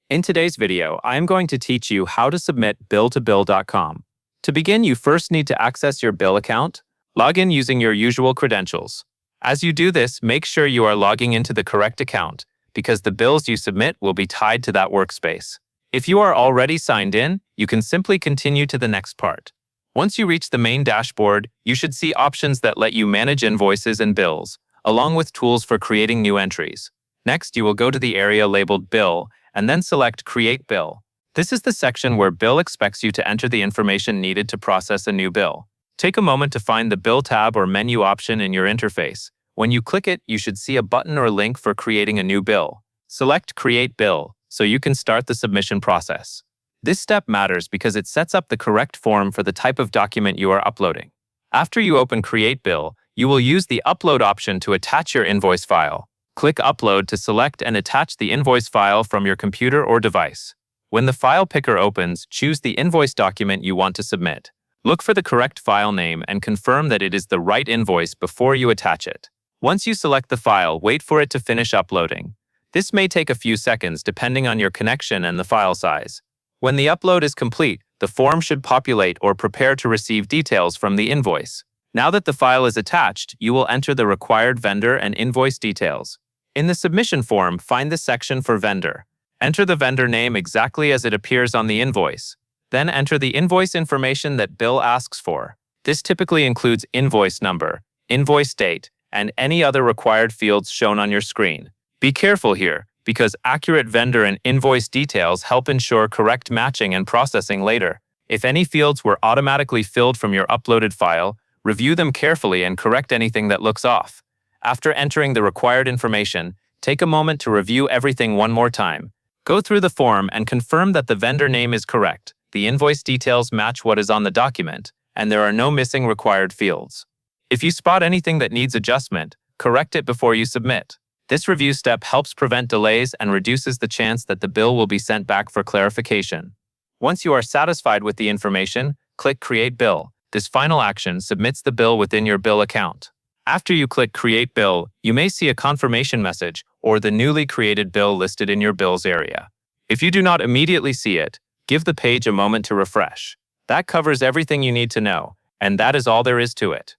In today's video, I am going to teach you how to submit bill-to-bill.com. To begin, you first need to access your bill account. Log in using your usual credentials. As you do this, make sure you are logging into the correct account, because the bills you submit will be tied to that workspace. If you are already signed in, you can simply continue to the next part. Once you reach the main dashboard, you should see options that let you manage invoices and bills, along with tools for creating new entries. Next, you will go to the area labeled Bill, and then select Create Bill. This is the section where Bill expects you to enter the information needed to process a new bill. Take a moment to find the Bill tab or menu option in your interface. When you click it, you should see a button or link for creating a new bill. Select Create Bill so you can start the submission process. This step matters because it sets up the correct form for the type of document you are uploading. After you open Create Bill, you will use the Upload option to attach your invoice file. Click Upload to select and attach the invoice file from your computer or device. When the file picker opens, choose the invoice document you want to submit. Look for the correct file name and confirm that it is the right invoice before you attach it. Once you select the file, wait for it to finish uploading. This may take a few seconds depending on your connection and the file size. When the upload is complete, the form should populate or prepare to receive details from the invoice. Now that the file is attached, you will enter the required vendor and invoice details. In the submission form, find the section for vendor. Enter the vendor name exactly as it appears on the invoice. Then enter the invoice information that bill asks for. This typically includes invoice number, invoice date, and any other required fields shown on your screen. Be careful here, because accurate vendor and invoice details help ensure correct matching and processing later. If any fields were automatically filled from your uploaded file, review them carefully and correct anything that looks off. After entering the required information, take a moment to review everything one more time. Go through the form and confirm that the vendor name is correct, the invoice details match what is on the document, and there are no missing required fields. If you spot anything that needs adjustment, correct it before you submit. This review step helps prevent delays and reduces the chance that the bill will be sent back for clarification. Once you are satisfied with the information, click Create Bill. This final action submits the bill within your bill account. After you click Create Bill, you may see a confirmation message or the newly created bill listed in your bills area. If you do not immediately see it, give the page a moment to refresh. That covers everything you need to know, and that is all there is to it.